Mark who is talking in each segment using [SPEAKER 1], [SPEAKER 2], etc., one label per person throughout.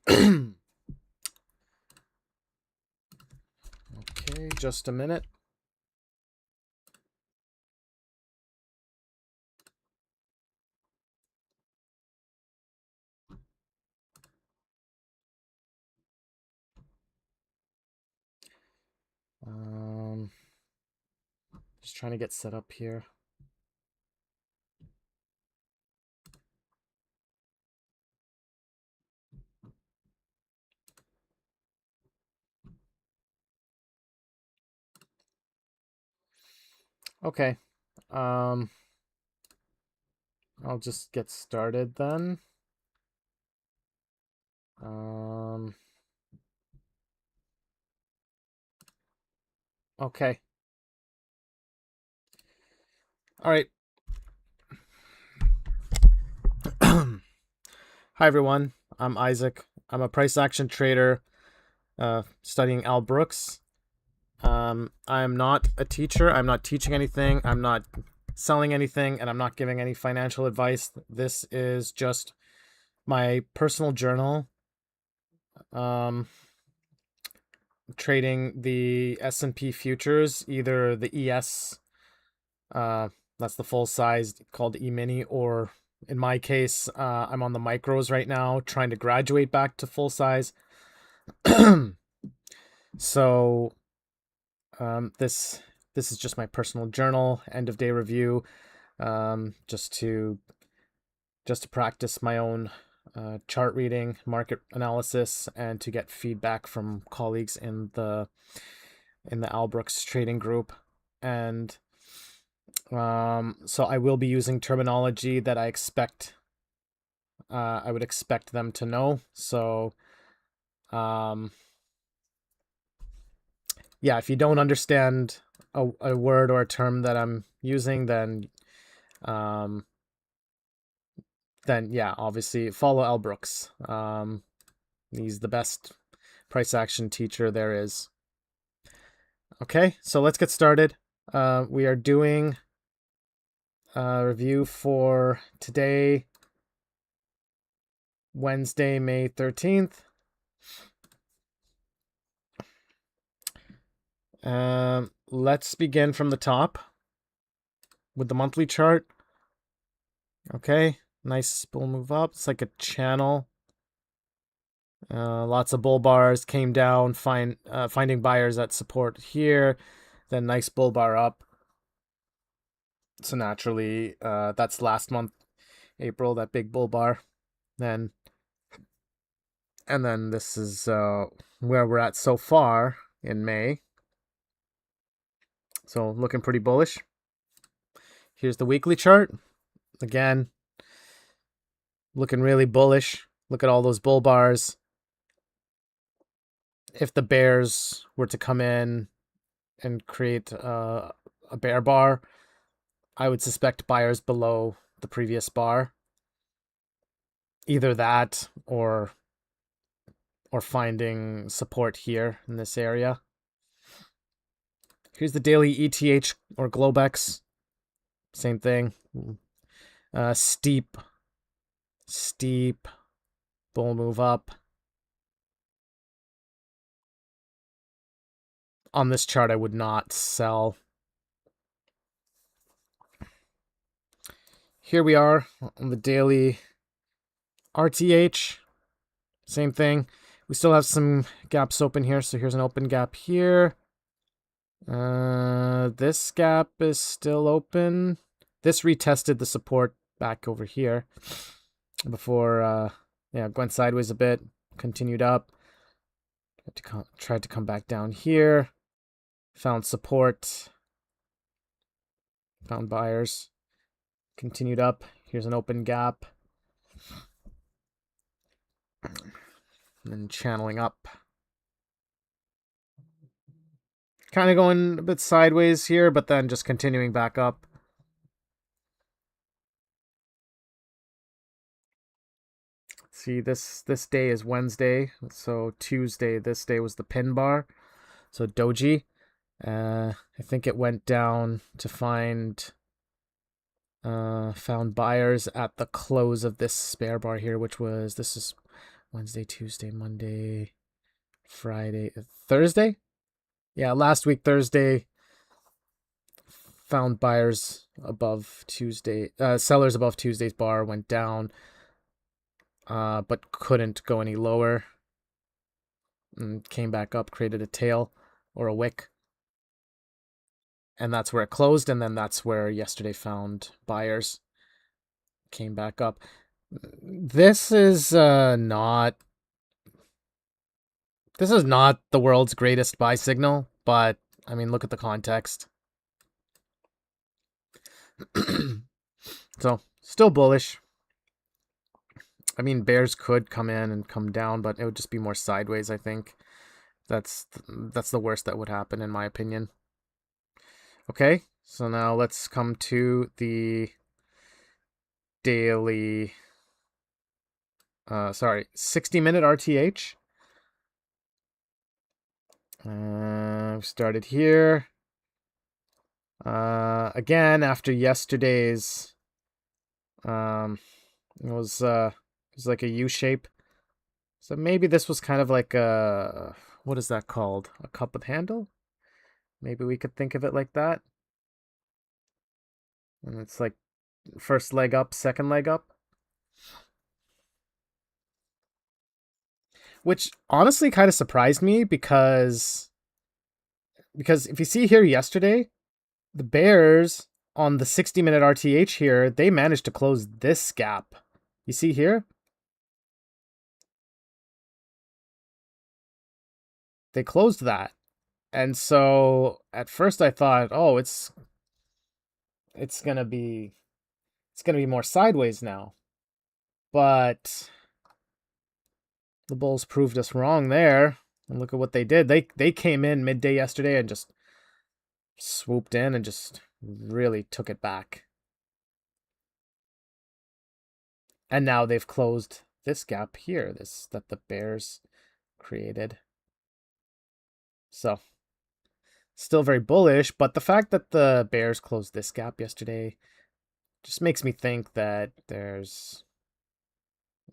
[SPEAKER 1] Okay, just a minute. Um, just trying to get set up here. Okay. Um, I'll just get started then. Okay. All right. Hi, everyone. I'm Isaac. I'm a price action trader studying Al Brooks. I'm not a teacher. I'm not teaching anything. I'm not selling anything, and I'm not giving any financial advice. This is just my personal journal. Trading the S&P Futures, either the ES, that's the full size called E-mini, or in my case, I'm on the micros right now, trying to graduate back to full size. So this is just my personal journal, end of day review, just to practice my own chart reading, market analysis, and to get feedback from colleagues in the Al Brooks trading group. And so I will be using terminology that I would expect them to know. So yeah, if you don't understand a word or a term that I'm using, then yeah, obviously follow Al Brooks. He's the best price action teacher there is. Okay, so let's get started. We are doing a review for today, Wednesday, May 13th. Let's begin from the top with the monthly chart. Okay, nice bull move up. It's like a channel. Lots of bull bars came down, finding buyers at support here. Then nice bull bar up. So naturally, that's last month, April, that big bull bar. And then this is where we're at so far in May. So looking pretty bullish. Here's the weekly chart. Again, looking really bullish. Look at all those bull bars. If the bears were to come in and create a bear bar, I would suspect buyers below the previous bar. Either that or finding support here in this area. Here's the daily ETH or Globex. Same thing. Steep bull move up. On this chart, I would not sell. Here we are on the daily RTH. Same thing. We still have some gaps open here. So here's an open gap here. This gap is still open. This retested the support back over here before, went sideways a bit, continued up. Tried to come back down here. Found support. Found buyers. Continued up. Here's an open gap. And then channeling up. Kind of going a bit sideways here, but then just continuing back up. See, this day is Wednesday, so Tuesday, this day was the pin bar. So doji. I think it went down to found buyers at the close of this spare bar here, which was, this is Wednesday, Tuesday, Monday, Friday, Thursday. Yeah, last week Thursday found buyers above Tuesday, sellers above Tuesday's bar, went down, but couldn't go any lower. And came back up, created a tail or a wick, and that's where it closed. And then that's where yesterday found buyers, came back up. This is not the world's greatest buy signal, but I mean, look at the context. So still bullish. I mean, bears could come in and come down, but it would just be more sideways, I think. That's the worst that would happen, in my opinion. Okay, so now let's come to the daily, 60-minute RTH. Started here. Again, after yesterday's, it was like a U shape. So maybe this was kind of like a, what is that called? A cup with handle? Maybe we could think of it like that. And it's like first leg up, second leg up. Which honestly kind of surprised me because if you see here yesterday, the bears on the 60-minute RTH here, they managed to close this gap. You see here? They closed that. And so at first I thought, oh, it's gonna be more sideways now. But the bulls proved us wrong there. And look at what they did. They came in midday yesterday and just swooped in and just really took it back. And now they've closed this gap here, that the bears created. So still very bullish, but the fact that the bears closed this gap yesterday just makes me think that there's,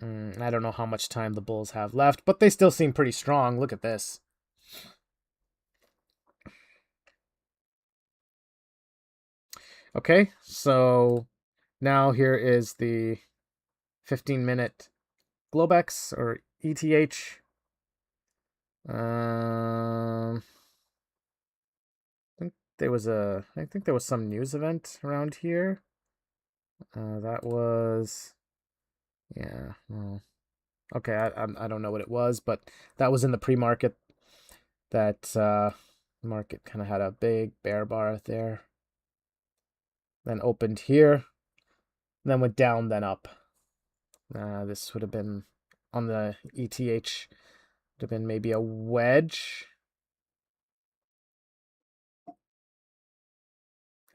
[SPEAKER 1] I don't know how much time the bulls have left, but they still seem pretty strong. Look at this. Okay, so now here is the 15-minute Globex or ETH. I think there was some news event around here. That was, yeah, well, okay, I don't know what it was, but that was in the pre-market. That market kind of had a big bear bar there. Then opened here, then went down, then up. This would have been on the ETH, would have been maybe a wedge.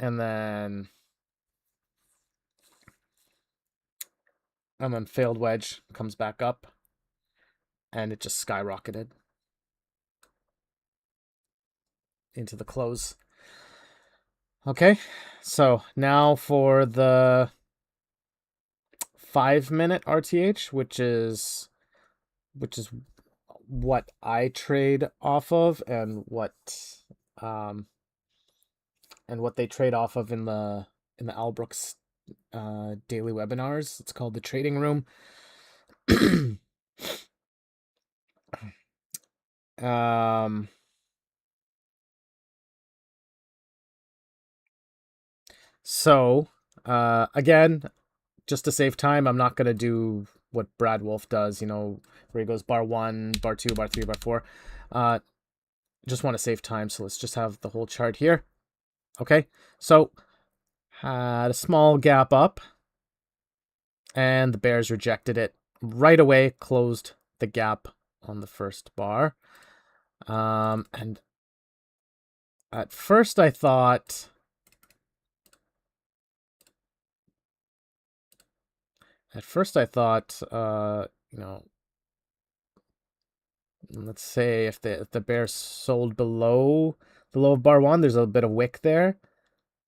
[SPEAKER 1] And then failed wedge, comes back up, and it just skyrocketed into the close. Okay, so now for the 5-minute RTH, which is what I trade off of, and what they trade off of in the Al Brooks daily webinars. It's called the Trading Room. So again, just to save time, I'm not gonna do what Brad Wolf does, where he goes bar 1, bar 2, bar 3, bar 4. Just want to save time, so let's just have the whole chart here. Okay, so had a small gap up, and the bears rejected it right away, closed the gap on the first bar. And at first I thought, let's say if the bears sold below the low of bar 1, there's a bit of wick there.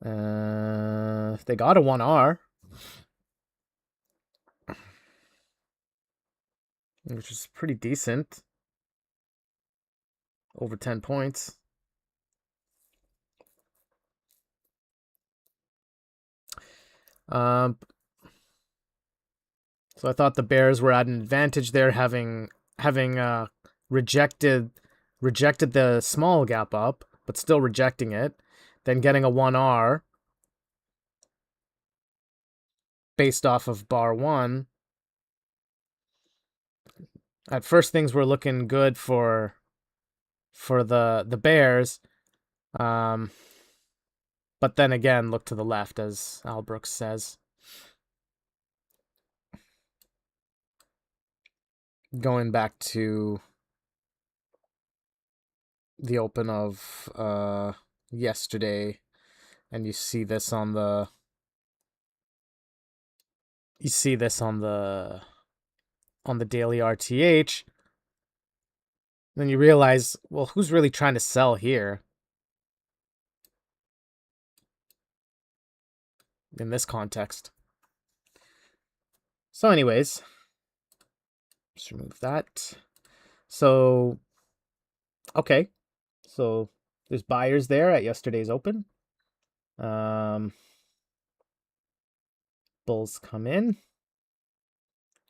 [SPEAKER 1] If they got a 1R, which is pretty decent. Over 10 points. Um, so I thought the Bears were at an advantage there, having rejected the small gap up, but still rejecting it, then getting a 1R based off of bar 1. At first, things were looking good for the Bears, um, but then again, look to the left, as Al Brooks says. Going back to the open of yesterday, and you see this on the daily RTH, then you realize, well, who's really trying to sell here in this context? So anyways, just remove that. So, okay. So there's buyers there at yesterday's open. Bulls come in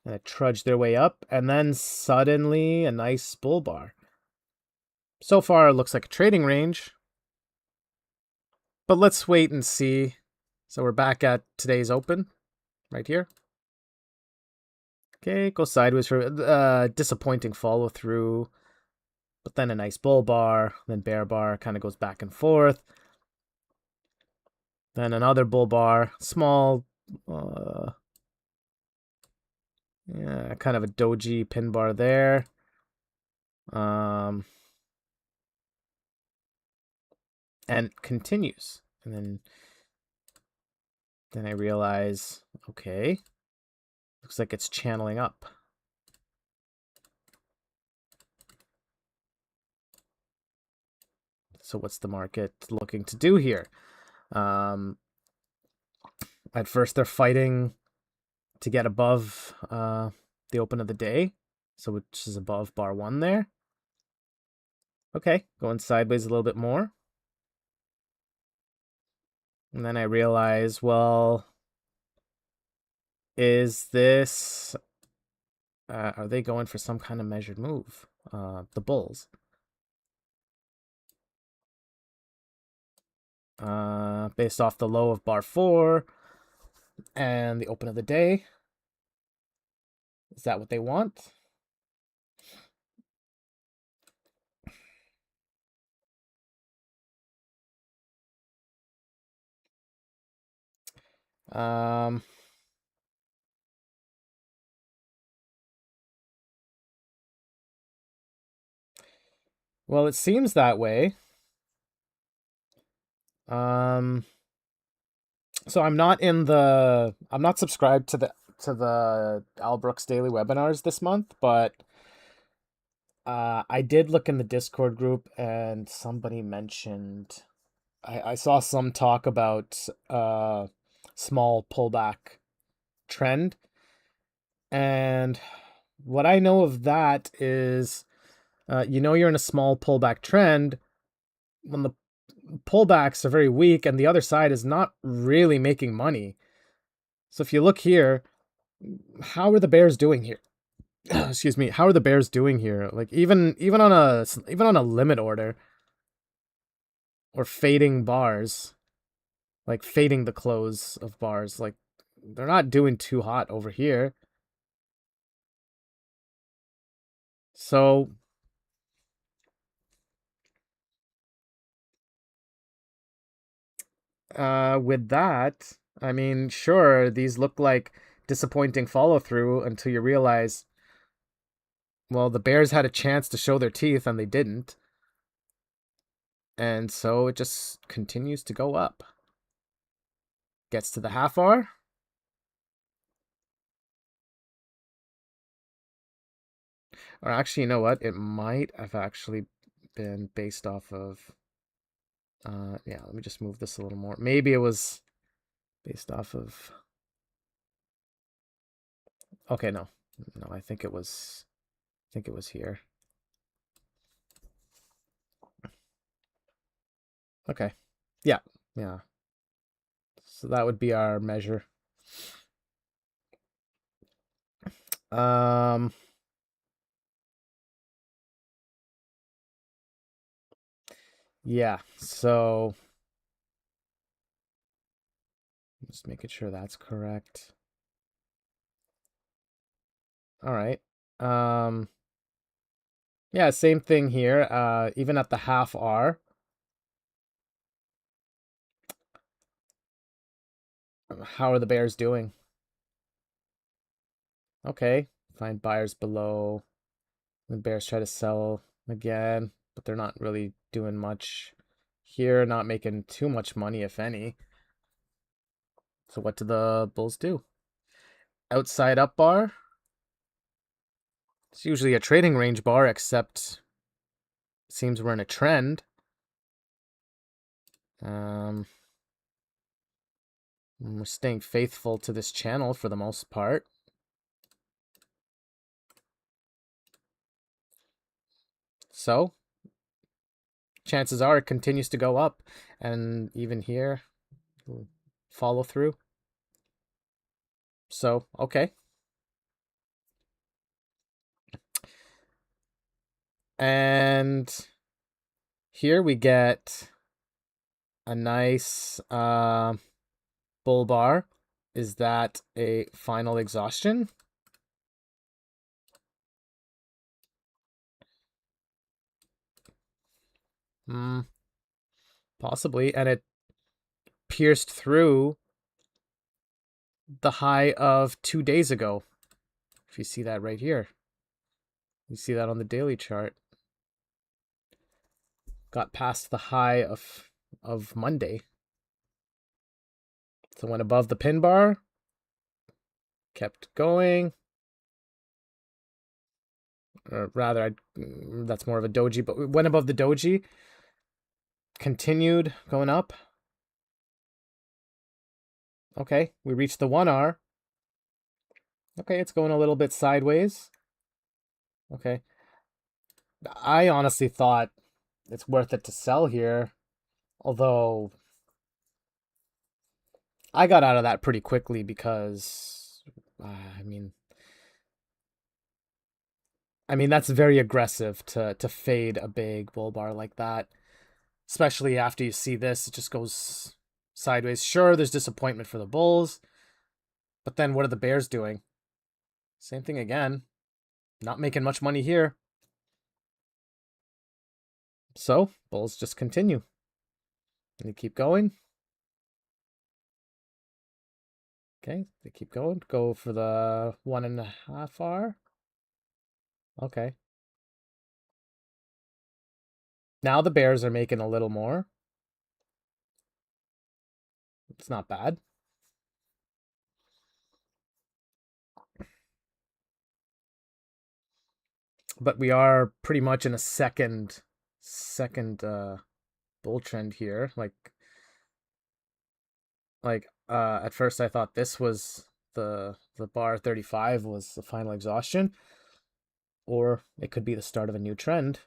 [SPEAKER 1] and trudge their way up, and then suddenly a nice bull bar. So far, it looks like a trading range, but let's wait and see. So we're back at today's open, right here. Okay, go sideways for disappointing follow through, but then a nice bull bar, then bear bar, kind of goes back and forth. Then another bull bar, small, yeah, kind of a doji pin bar there. And continues. And then I realize, okay, looks like it's channeling up. So what's the market looking to do here? At first, they're fighting to get above the open of the day, so which is above bar 1 there. Okay, going sideways a little bit more. And then I realize, well, is this... are they going for some kind of measured move? The bulls. Based off the low of bar 4 and the open of the day. Is that what they want? Well, it seems that way. So I'm not subscribed to the Al Brooks daily webinars this month, but I did look in the Discord group, and somebody mentioned I saw some talk about small pullback trend, and what I know of that is, you're in a small pullback trend when the pullbacks are very weak and the other side is not really making money. So if you look here, how are the Bears doing here? Excuse me. How are the Bears doing here? Like even on a limit order or fading bars, like fading the close of bars, like they're not doing too hot over here. So with that, I mean, sure, these look like disappointing follow through until you realize, well, the Bears had a chance to show their teeth and they didn't. And so it just continues to go up. Gets to the half hour. Or actually, you know what? It might have actually been based off of... yeah, let me just move this a little more. Maybe it was based off of... Okay, no. No, I think it was... think it was here. Okay. Yeah. Yeah. So that would be our measure. Um, yeah. So just making sure that's correct. All right. Um, yeah, same thing here. Even at the half R, how are the bears doing? Okay. Find buyers below. The bears try to sell again, but they're not really doing much here, not making too much money, if any. So what do the bulls do? Outside up bar. It's usually a trading range bar, except it seems we're in a trend. Um, we're staying faithful to this channel for the most part. So chances are it continues to go up, and even here, follow through. So, okay. And here we get a nice bull bar. Is that a final exhaustion? Possibly. And it pierced through the high of 2 days ago. If you see that right here, you see that on the daily chart. Got past the high of Monday. So went above the pin bar, kept going. Or rather, that's more of a doji, but we went above the doji, continued going up. Okay, we reached the 1R. Okay, it's going a little bit sideways. Okay. I honestly thought it's worth it to sell here, although I got out of that pretty quickly because, I mean, that's very aggressive to fade a big bull bar like that, especially after you see this. It just goes sideways. Sure, there's disappointment for the bulls, but then what are the bears doing? Same thing again. Not making much money here. So bulls just continue. And they keep going. Okay, they keep going. Go for the 1.5R. Okay. Now the bears are making a little more. It's not bad. But we are pretty much in a second bull trend here. At first I thought this was the bar 35 was the final exhaustion, or it could be the start of a new trend.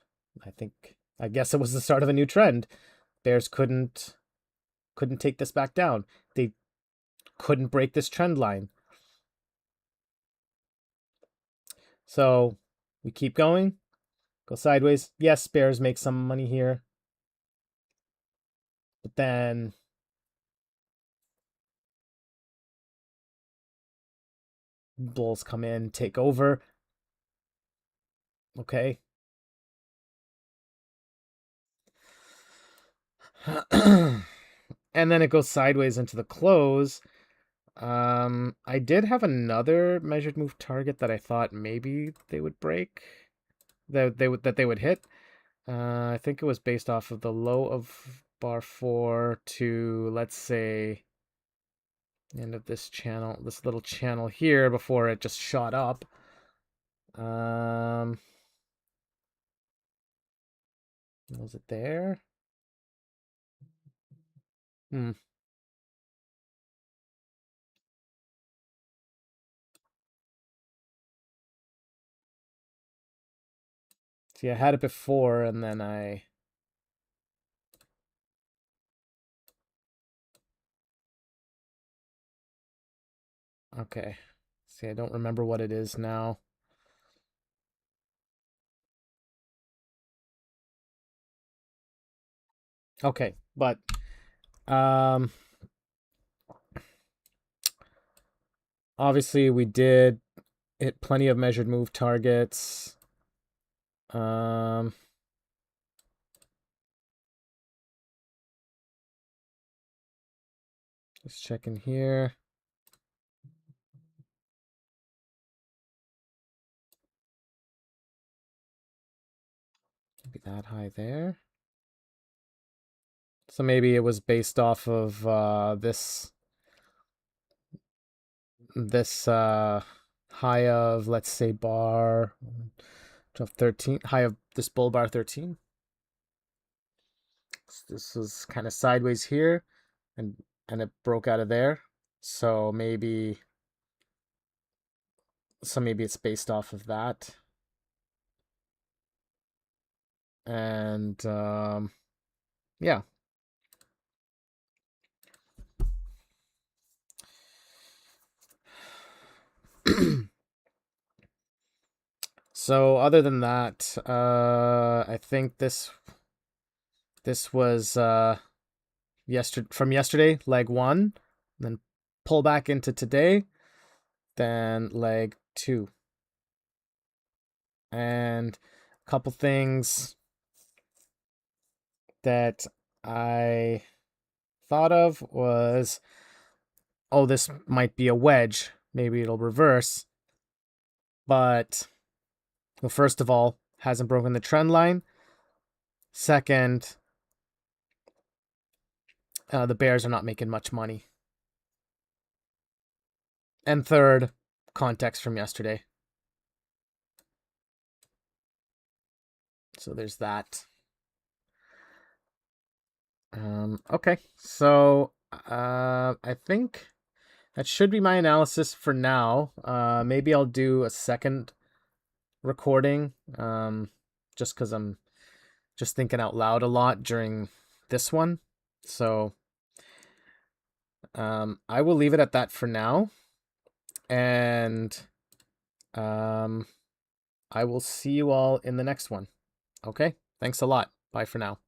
[SPEAKER 1] I guess it was the start of a new trend. Bears couldn't take this back down. They couldn't break this trend line. So we keep going, go sideways. Yes, bears make some money here, but then bulls come in, take over. Okay. And then it goes sideways into the close. I did have another measured move target that I thought maybe they would break, that they would hit. I think it was based off of the low of bar 4 to, let's say, end of this channel, this little channel here before it just shot up. Was it there? Hmm. See, I had it before, and then I... Okay. See, I don't remember what it is now. Okay, but obviously we did hit plenty of measured move targets. Just checking here. Maybe that high there. So maybe it was based off of this high of, let's say, bar 13, high of this bull bar 13. This was kind of sideways here, and it broke out of there. So maybe it's based off of that. And yeah. So other than that, I think this was from yesterday, leg 1, then pull back into today, then leg 2. And a couple things that I thought of was, oh, this might be a wedge. Maybe it'll reverse. But, well, first of all, hasn't broken the trend line. Second, the bears are not making much money. And third, context from yesterday. So there's that. Okay, so I think that should be my analysis for now. Maybe I'll do a second recording, just because I'm just thinking out loud a lot during this one. So I will leave it at that for now. And I will see you all in the next one. Okay, thanks a lot. Bye for now.